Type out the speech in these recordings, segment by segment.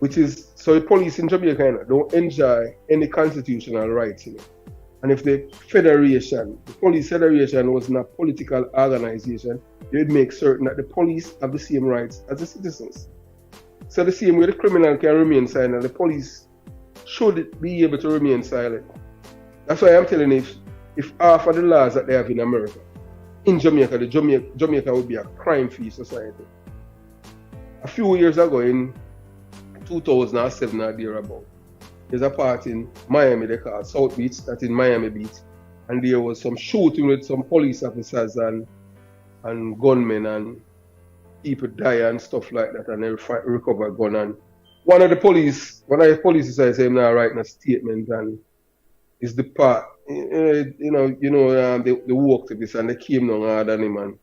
which is, so the police in Jamaica don't enjoy any constitutional rights. And if the police federation wasn't a political organization, they'd make certain that the police have the same rights as the citizens. So the same way the criminal can remain silent, the police should be able to remain silent. That's why I'm telling you, if half of the laws that they have in America, in Jamaica, Jamaica would be a crime-free society. A few years ago, in 2007 or thereabout, there's a part in Miami they call South Beach, that's in Miami Beach, and there was some shooting with some police officers and gunmen, and people die and stuff like that, and they recover a gun. And one of the police said now writing a statement, and is the part, the work to this, and they came down hard on him and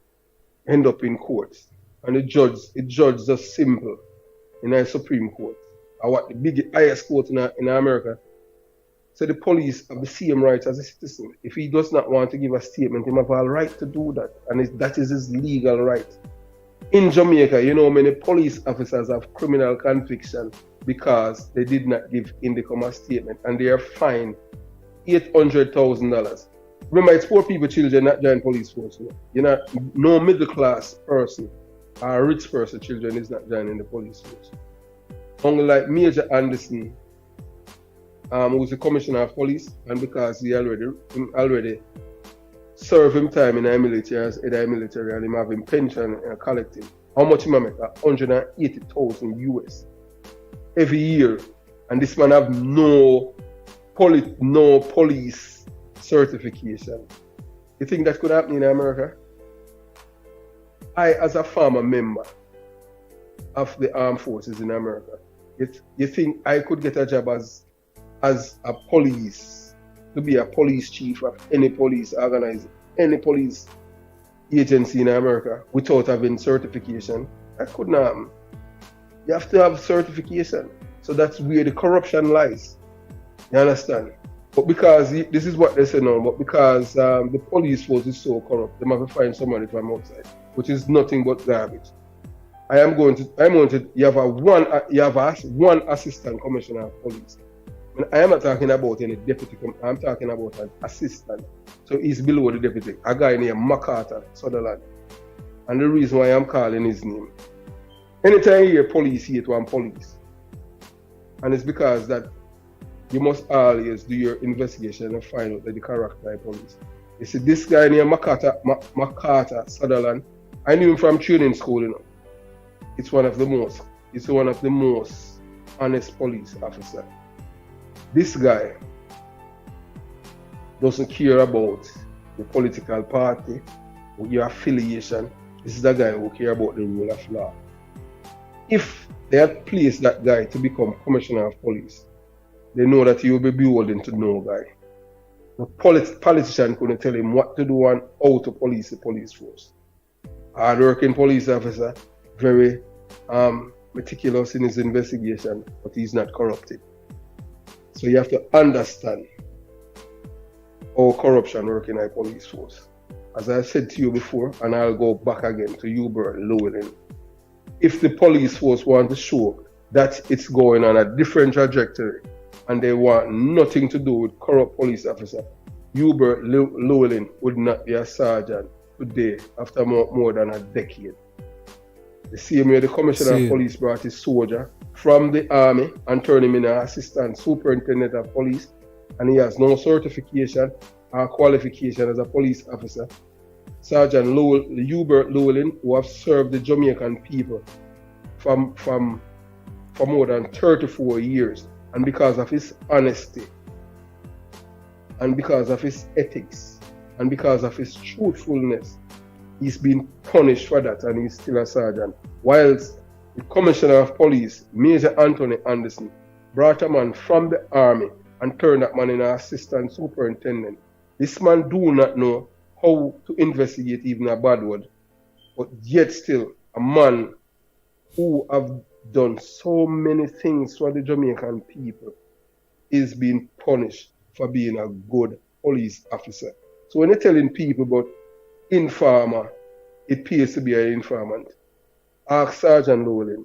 end up in court. And the judge just simple in the Supreme Court, or what the highest court in America. So the police have the same rights as a citizen. If he does not want to give a statement, he have a right to do that, and that is his legal right. In Jamaica, many police officers have criminal conviction because they did not give indicum a statement, and they are fined $800,000. Remember, it's poor people, children, not join police force. No middle class person or rich person, children, is not joining the police force. Only like Major Anderson, who's the commissioner of police, and because he already served him time in the military as head of military, and him having pension and collecting. How much him make? 180,000 US every year, and this man have no police certification. You think that could happen in America? I, as a former member of the armed forces in America, you think I could get a job as a police, to be a police chief of any police organization, any police agency in America without having certification? That couldn't happen. You have to have certification. So that's where the corruption lies. You understand? But because, this is what they say now, but because the police force is so corrupt, they have to find somebody from outside, which is nothing but garbage. You have one assistant commissioner of police. And I am not talking about any deputy, I'm talking about an assistant. So he's below the deputy, a guy named MacArthur Sutherland. And the reason why I'm calling his name, anytime you hear police, you hate one police. And it's because that you must always do your investigation and find out the character of police. You see, this guy named MacArthur Sutherland, I knew him from training school, It's one of the most honest police officers. This guy doesn't care about the political party or your affiliation. This is the guy who cares about the rule of law. If they had placed that guy to become commissioner of police, they know that he will be beholden to no guy. The politician couldn't tell him what to do and how to police the police force. Hard-working police officer, very meticulous in his investigation, but he's not corrupted. So you have to understand how corruption works in our police force. As I said to you before, and I'll go back again to you, Bert Llewellyn, if the police force want to show that it's going on a different trajectory and they want nothing to do with corrupt police officer, Hubert Llewellyn would not be a sergeant today after more than a decade. The same way the commissioner of police brought his soldier from the army and turned him into an assistant superintendent of police, and he has no certification or qualification as a police officer. Sergeant Hubert Llewellyn, who have served the Jamaican people for more than 34 years, and because of his honesty, and because of his ethics, and because of his truthfulness, he's been punished for that, and he's still a sergeant. Whilst the commissioner of police, Major Anthony Anderson, brought a man from the army and turned that man into an assistant superintendent. This man do not know how to investigate even a bad word, but yet still a man who have done so many things for the Jamaican people is being punished for being a good police officer. So when you're telling people about informer, it pays to be an informant. Ask Sergeant Llewellyn.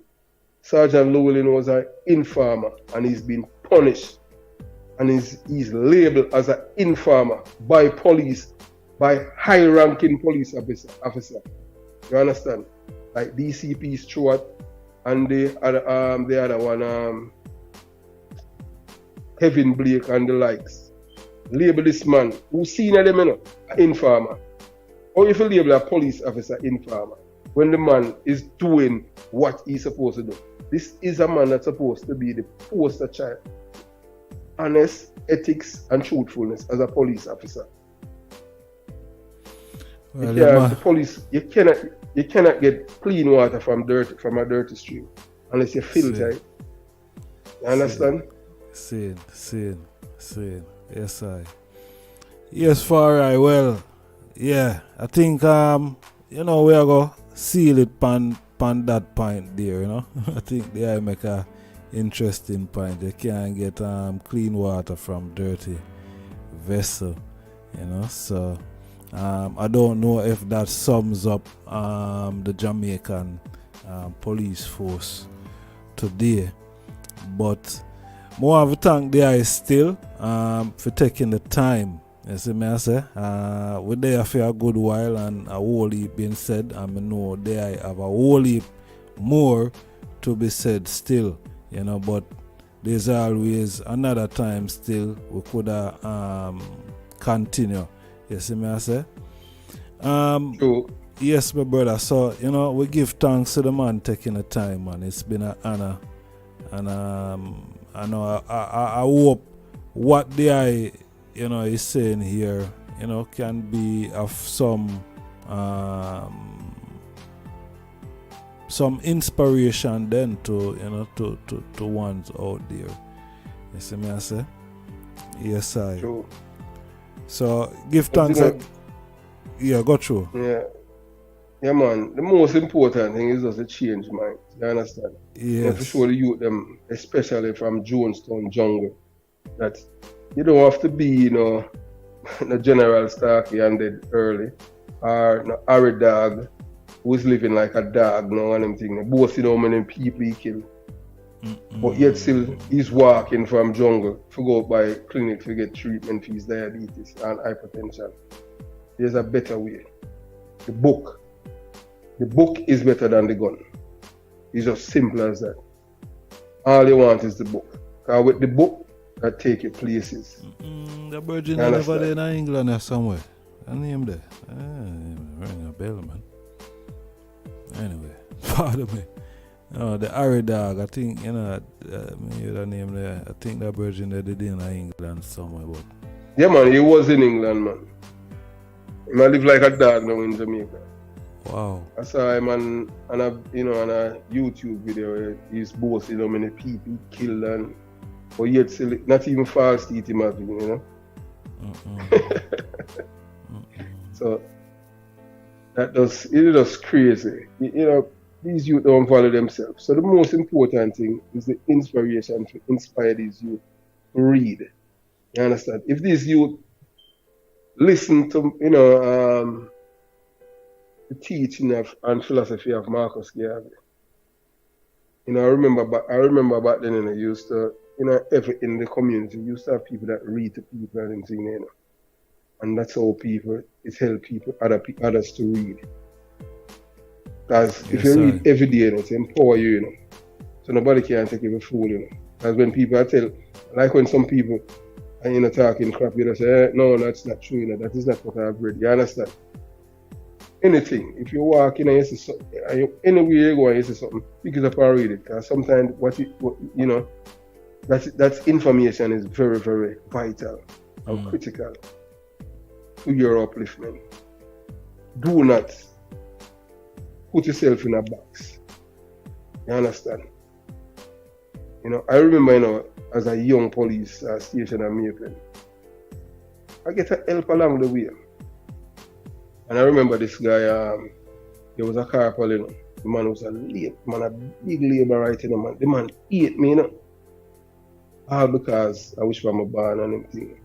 Sergeant Llewellyn was an informer and he's been punished. And he's labeled as an informer by police, by high-ranking police officer. You understand? Like DCP Stewart and the other one, Kevin Blake and the likes. Label this man who senior them, an informer. Or if you label a police officer informer, when the man is doing what he's supposed to do. This is a man that's supposed to be the poster child. Honest, ethics, and truthfulness as a police officer. Well, the police, you cannot get clean water from a dirty stream unless you filter it. You understand? Seen. Yes, yes, far right. Well, yeah, I think we are going to seal it pan that point there, I think they make a interesting point. You can't get clean water from dirty vessel, so I don't know if that sums up the Jamaican police force today, but more of a thank there is still for taking the time. You see me I say, we're there for a good while and a whole heap being said, and I know there have a whole heap more to be said still, but there's always another time still we could continue. You see me I say? True. Yes, my brother. So, we give thanks to the man taking the time, man. It's been an honor. And I hope what the is saying here, can be of some inspiration then to ones out there. You see me I say? Yes, I. True. So give thanks. Yeah, go through. Yeah, man. The most important thing is just a change mind. You understand? Yes. To show the youth them, especially from Jonestown jungle, that you don't have to be, the General Starkey and dead early, or no Harry dog who's living like a dog, and them thing. Both how many people he killed. But yet still he's walking from jungle to go by clinic to get treatment for his diabetes and hypertension. There's a better way. The book is better than the gun. It's just simple as that. All you want is the book. Because with the book, that take you places. The virgin is over there in England or somewhere. I name there. Ring a bell, man. Anyway, pardon me. The Harry dog, I think, me hear the name there. I think that virgin there did in England somewhere. But yeah, man, he was in England, man. He might live like a dog now in Jamaica. Wow. I saw him on a YouTube video where he's boasting how many people he killed, and but yet still not even false teeth him having, So it's just crazy. These youth don't follow themselves. So the most important thing is the inspiration to inspire these youth to read. You understand? If these youth listen to the teaching and philosophy of Marcus Garvey, I remember back then, I used to, in the community, used to have people that read to people and things, and that's how it helps others to read. Because if you read every day, it empower you, So nobody can take you for fool, Because when people like when some people are talking crap, you say, no, that's not true, that is not what I've read. You understand? Anything. If you walk in and you see something, anywhere you go and you see something, pick it up and read it. Because sometimes that information is very, very vital and critical to your upliftment. Do not put yourself in a box. You understand? I remember, as a young police station in Jamaica, I get help along the way. And I remember this guy, there was a corporal, The man was a big labourite, man. The man ate me, All because I wish I'm a born and everything.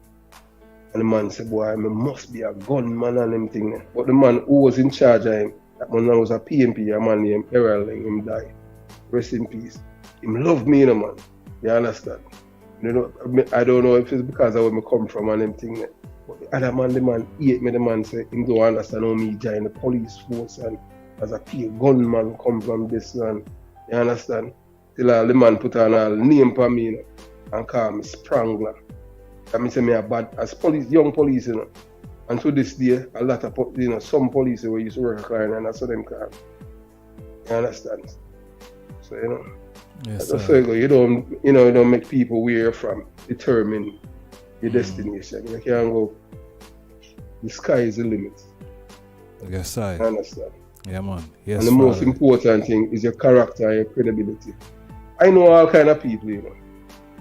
And the man said, boy, I must be a gunman and everything. But the man who was in charge of him, that man was a PMP, a man named Errol, him died. rest in peace. Him love me, you know, man. You understand? You know, I don't know if it's because of where I come from and them thing there. But the other man, the man hate me, the man say him don't understand how me join the police force and as a peer gunman come from this and you understand? Till all the man put on all name for me, you know, and call me Sprangler. And me say me a bad as police, young police, you know. And to this day, a lot of some police who used to work client and that's what them call. You understand? So you know. Yes, That's how you don't make people wear from determine your destination. You can't go. The sky is the limit. Yes, I You understand? Yeah, man. Yes, And the most important thing is your character and your credibility. I know all kind of people, you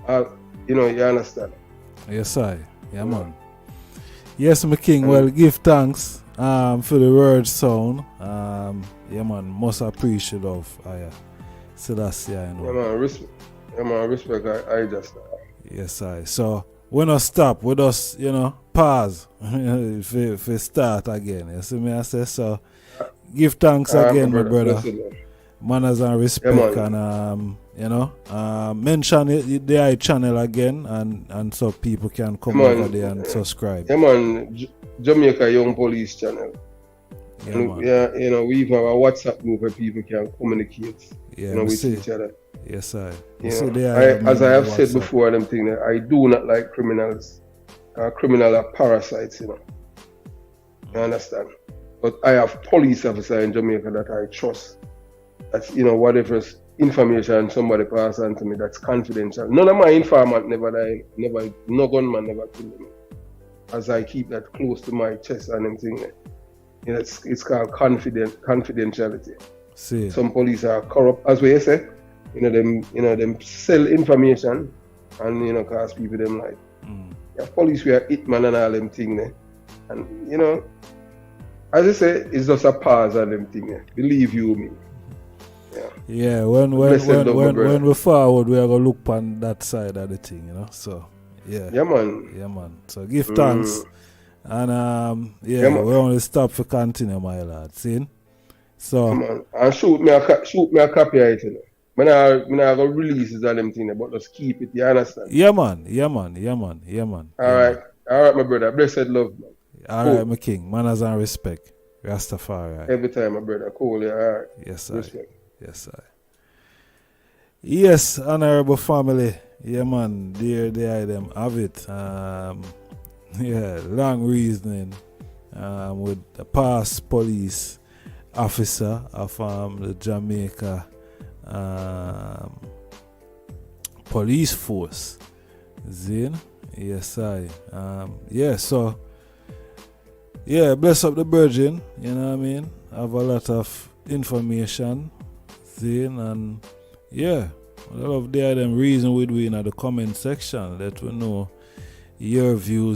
know. You understand? Yes, I yeah, man. Yes, my king. Well, give thanks for the word sound. Yeah, man. Most appreciative of so that's you know. Yeah, man. Respect. I just. Yes, I. So we not stop. We just pause. if we start again. You see me? I say so. Give thanks again, my brother. Manners and respect, and mention the channel again, and so people can come over there and subscribe. Yeah, man. Jamaica Young Police channel. Yeah, and, we even have a WhatsApp group where people can communicate. Yeah, with each other. Yes, I. As I have said before, them thing I do not like criminals. Criminals are parasites, you know. You understand? But I have police officers in Jamaica that I trust. That's whatever information somebody pass on to me that's confidential. None of my informant never died. No gunman never killed me. As I keep that close to my chest and them thing. It's called confidentiality. See. Some police are corrupt, as we say. Them sell information and cause people them like. Yeah, police we are hitman and all them thing there. And as I say, it's just a pause on them thing there. Believe you me. Yeah, when we forward, we are gonna look on that side of the thing, So yeah. Yeah, man. So give thanks. And we only stop for continue, my lad. See? So yeah, man. And shoot me a copy of it, I'm not gonna release it on them thing, but just keep it, you understand? Yeah, man. Alright, my brother. Blessed love, man. Alright, my king. Manners and respect. Rastafari. Every time, my brother. Cool, yeah, alright. Yes, sir. Respect. Yes, sir. Yes, honorable family. Yeah, man. There them have it. Long reasoning with the past police officer of the Jamaica police force. Zin? Yes, I. So bless up the virgin, you know what I mean? Have a lot of information. Zin, and a lot of them reason with we in the comment section. Let we know your views.